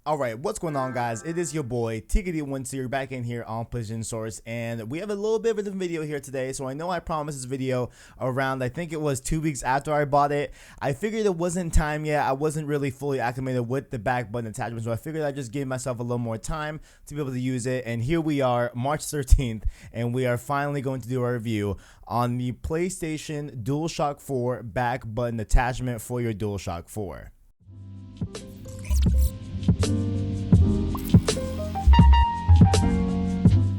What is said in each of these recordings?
Alright, what's going on, guys? It is your boy Tickety Winter back in here on Position Source, and we have a little bit of a different video here today. So I know I promised this video around, I think it was 2 weeks after I bought it. I figured it wasn't time yet. I wasn't really fully acclimated with the back button attachment, so I figured I'd just give myself a little more time to be able to use it. And here we are, March 13th, and we are finally going to do a review on the PlayStation DualShock 4 back button attachment for your DualShock 4.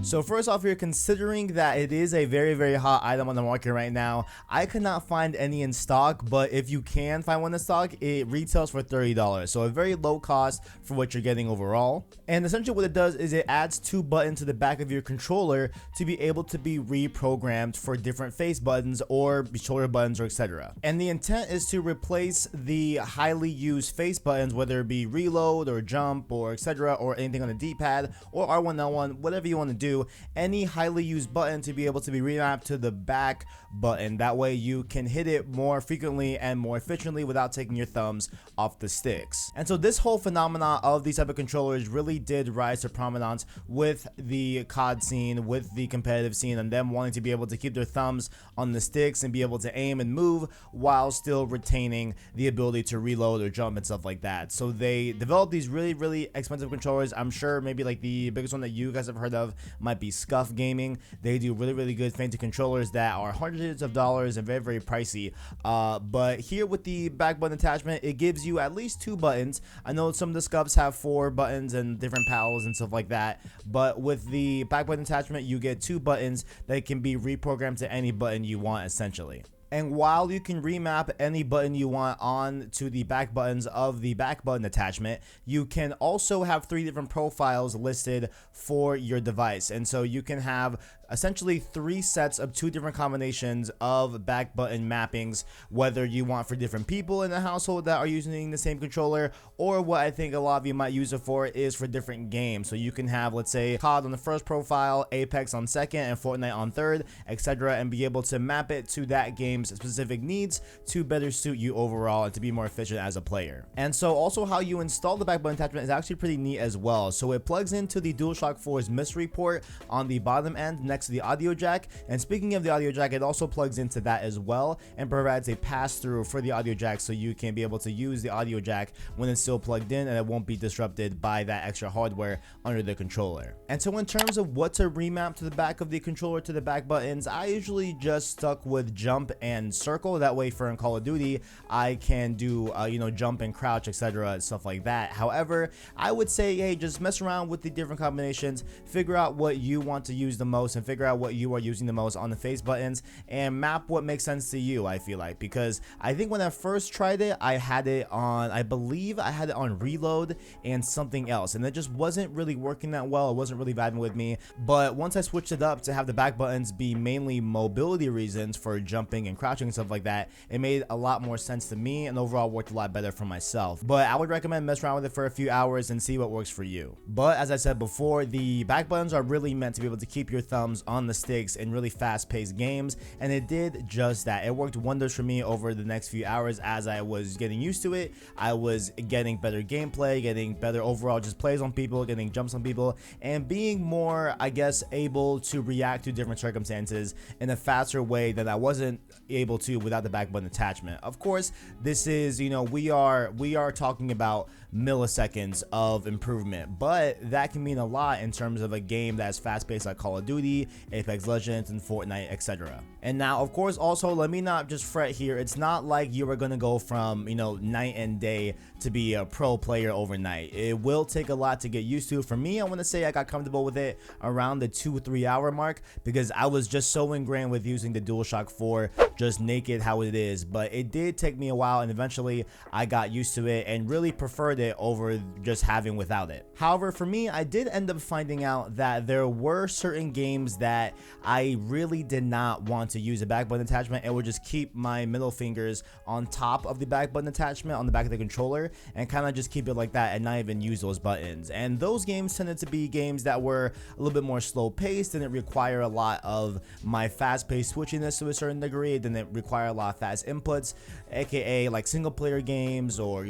So first off here, considering that it is a very hot item on the market right now, I could not find any in stock, but if you can find one in stock, it retails for $30. So a very low cost for what you're getting overall. And essentially what it does is it adds 2 buttons to the back of your controller to be able to be reprogrammed for different face buttons or shoulder buttons or etc. And the intent is to replace the highly used face buttons, whether it be reload or jump or etc. or anything on the D-pad or R1L1, whatever you want to do. Any highly used button to be able to be remapped to the back button. That way you can hit it more frequently and more efficiently without taking your thumbs off the sticks. And so this whole phenomenon of these type of controllers really did rise to prominence with the COD scene, with the competitive scene, and them wanting to be able to keep their thumbs on the sticks and be able to aim and move while still retaining the ability to reload or jump and stuff like that. So they developed these really expensive controllers. I'm sure maybe like the biggest one that you guys have heard of might be Scuff Gaming. They do really good fancy controllers that are hundreds of dollars and very pricey. But here with the back button attachment, it gives you at least 2 buttons. I know some of the Scuffs have 4 buttons and different paddles and stuff like that, but with the back button attachment, you get 2 buttons that can be reprogrammed to any button you want essentially. And while you can remap any button you want on to the back buttons of the back button attachment, you can also have 3 different profiles listed for your device. And so you can have essentially 3 sets of 2 different combinations of back button mappings, whether you want for different people in the household that are using the same controller, or what I think a lot of you might use it for is for different games. So you can have, let's say, COD on the first profile, Apex on second, and Fortnite on third, etc., and be able to map it to that game's specific needs to better suit you overall and to be more efficient as a player. And so also how you install the back button attachment is actually pretty neat as well. So it plugs into the DualShock 4's mystery port on the bottom end next to the audio jack. And speaking of the audio jack, it also plugs into that as well and provides a pass-through for the audio jack, so you can be able to use the audio jack when it's still plugged in and it won't be disrupted by that extra hardware under the controller. And so in terms of what to remap to the back of the controller to the back buttons, I usually just stuck with jump and circle. That way for in Call of Duty I can do jump and crouch, etc., stuff like that. However, I would say, hey, just mess around with the different combinations, figure out what you want to use the most and figure out what you are using the most on the face buttons and map what makes sense to you. I feel like, because I think when I first tried it, I had it on, I believe I had it on reload and something else, and it just wasn't really working that well. It wasn't really vibing with me. But once I switched it up to have the back buttons be mainly mobility reasons for jumping and crouching and stuff like that, it made a lot more sense to me and overall worked a lot better for myself. But I would recommend mess around with it for a few hours and see what works for you. But as I said before, the back buttons are really meant to be able to keep your thumbs on the sticks in really fast-paced games, and it did just that. It worked wonders for me over the next few hours. As I was getting used to it, I was getting better gameplay, getting better overall just plays on people, getting jumps on people, and being more, I guess, able to react to different circumstances in a faster way than I wasn't able to without the back button attachment. Of course, this is, we are talking about milliseconds of improvement, but that can mean a lot in terms of a game that's fast-paced like Call of Duty, Apex Legends, and Fortnite, etc. And now, of course, also let me not just fret here. It's not like you are going to go from night and day to be a pro player overnight. It will take a lot to get used to. For me, I want to say I got comfortable with it around the 2-3 hour mark, because I was just so ingrained with using the DualShock 4 just naked how it is. But it did take me a while, and eventually I got used to it and really preferred it over just having without it. However, for me, I did end up finding out that there were certain games that I really did not want to use a back button attachment and would just keep my middle fingers on top of the back button attachment on the back of the controller and kind of just keep it like that and not even use those buttons. And those games tended to be games that were a little bit more slow paced, didn't require a lot of my fast paced switchiness to a certain degree. didn't require a lot of fast inputs, aka like single player games, or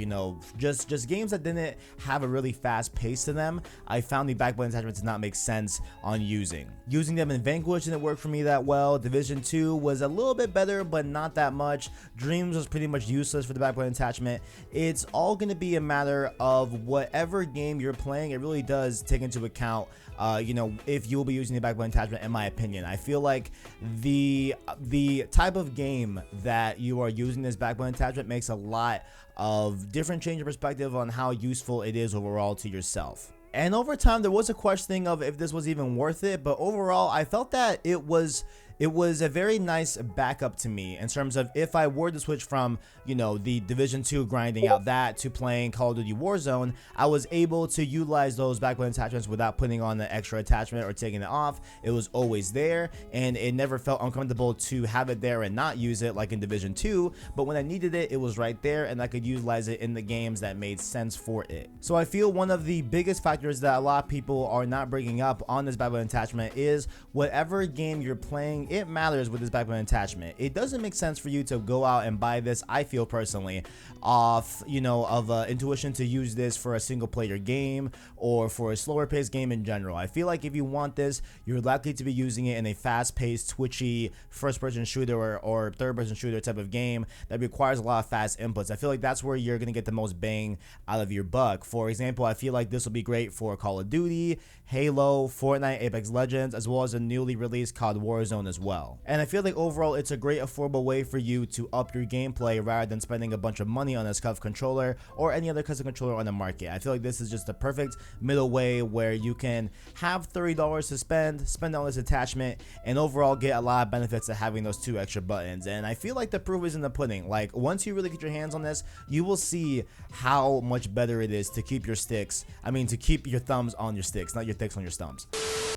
just games that didn't have a really fast pace to them, I found the back button attachment did not make sense on using them in Vanquish didn't work for me that well. Division 2 was a little bit better, but not that much. Dreams was pretty much useless for the back button attachment. It's all going to be a matter of whatever game you're playing. It really does take into account if you'll be using the back button attachment. In my opinion, I feel like the type of game that you are using this back button attachment makes a lot of different change of perspective on how useful it is overall to yourself. And over time, there was a questioning of if this was even worth it, but overall, I felt that it was a very nice backup to me in terms of if I were to switch from, the Division 2 grinding out that to playing Call of Duty Warzone, I was able to utilize those back button attachments without putting on the extra attachment or taking it off. It was always there, and it never felt uncomfortable to have it there and not use it like in Division 2, but when I needed it, it was right there, and I could utilize it in the games that made sense for it. So I feel one of the biggest factors that a lot of people are not bringing up on this back button attachment is whatever game you're playing, it matters with this back button attachment. It doesn't make sense for you to go out and buy this, I feel personally, off of intuition to use this for a single player game or for a slower paced game in general. I feel like if you want this, you're likely to be using it in a fast paced, twitchy first person shooter or third person shooter type of game that requires a lot of fast inputs. I feel like that's where you're gonna get the most bang out of your buck. For example, I feel like this will be great for Call of Duty, Halo, Fortnite, Apex Legends, as well as a newly released COD Warzone as well. And I feel like overall it's a great affordable way for you to up your gameplay rather than spending a bunch of money on a SCUF controller or any other custom controller on the market. I feel like this is just the perfect middle way where you can have $30 to spend on this attachment, and overall get a lot of benefits of having those two extra buttons. And I feel like the proof is in the pudding. Like, once you really get your hands on this, you will see how much better it is to keep your to keep your thumbs on your sticks, not your sticks on your stumps.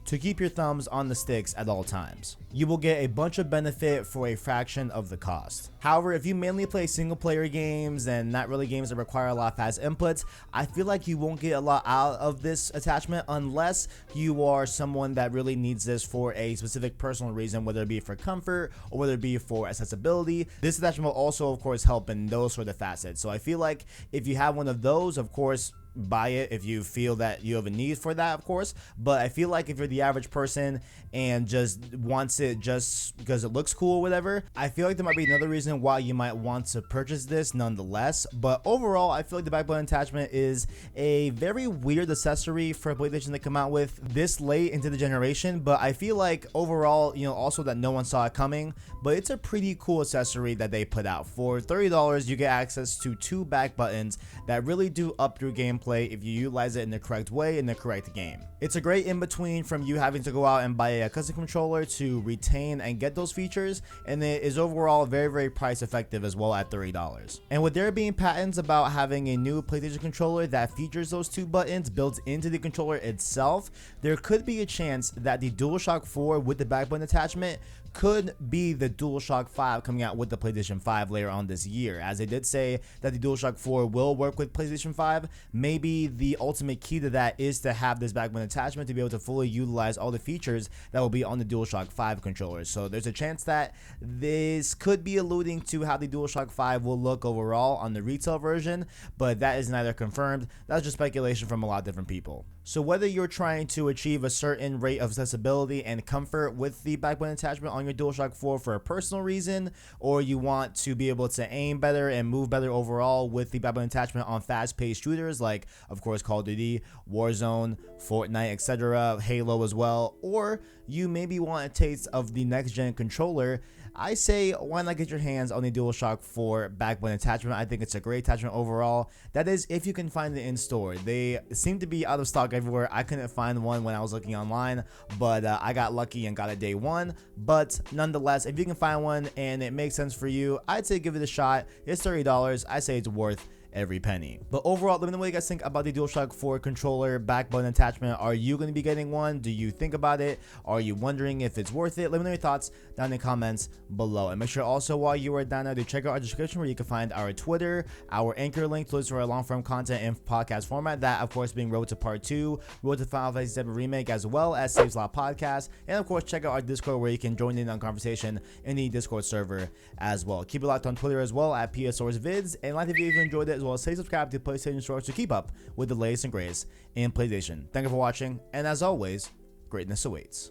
To keep your thumbs on the sticks at all times. You will get a bunch of benefit for a fraction of the cost. However, if you mainly play single player games and not really games that require a lot of fast inputs, I feel like you won't get a lot out of this attachment unless you are someone that really needs this for a specific personal reason, whether it be for comfort or whether it be for accessibility. This attachment will also, of course, help in those sort of facets. So I feel like if you have one of those, of course, buy it if you feel that you have a need for that, of course. But I feel like if you're the average person and just wants it just because it looks cool or whatever, I feel like there might be another reason why you might want to purchase this nonetheless. But overall, I feel like the back button attachment is a very weird accessory for PlayStation to come out with this late into the generation. But I feel like overall, also that no one saw it coming, but it's a pretty cool accessory that they put out. For $30, you get access to two back buttons that really do up your gameplay if you utilize it in the correct way in the correct game. It's a great in between from you having to go out and buy a custom controller to retain and get those features, and it is overall very, very price effective as well at $30. And with there being patents about having a new PlayStation controller that features those two buttons built into the controller itself, there could be a chance that the DualShock 4 with the back button attachment could be the DualShock 5 coming out with the PlayStation 5 later on this year, as they did say that the DualShock 4 will work with PlayStation 5. Maybe the ultimate key to that is to have this back button attachment to be able to fully utilize all the features that will be on the DualShock 5 controllers. So there's a chance that this could be alluding to how the DualShock 5 will look overall on the retail version, but that is neither confirmed. That's just speculation from a lot of different people. So whether you're trying to achieve a certain rate of accessibility and comfort with the back button attachment on your DualShock 4 for a personal reason, or you want to be able to aim better and move better overall with the back button attachment on fast-paced shooters like, of course, Call of Duty, Warzone, Fortnite, etc., Halo as well, or you maybe want a taste of the next-gen controller, I say why not get your hands on the DualShock 4 back button attachment. I think it's a great attachment overall. That is, if you can find it in store. They seem to be out of stock everywhere. I couldn't find one when I was looking online, but I got lucky and got it day one. But nonetheless, if you can find one and it makes sense for you, I'd say give it a shot. It's $30. I say it's worth every penny. But overall, let me know what you guys think about the DualShock 4 controller back button attachment. Are you going to be getting one? Do you think about it? Are you wondering if it's worth it? Let me know your thoughts down in the comments below. And make sure also while you are down there to check out our description where you can find our Twitter, our Anchor link to listen to our long form content in podcast format. That, of course, being Road to Part 2, Road to Final Fantasy VII Remake, as well as Saves Lot Podcast. And of course, check out our Discord where you can join in on conversation in the Discord server as well. Keep it locked on Twitter as well at PS4's Vids. And like the video if you enjoyed it as well. Stay subscribed to PlayStation Shorts to keep up with the latest and greatest in PlayStation. Thank you for watching, and as always, greatness awaits.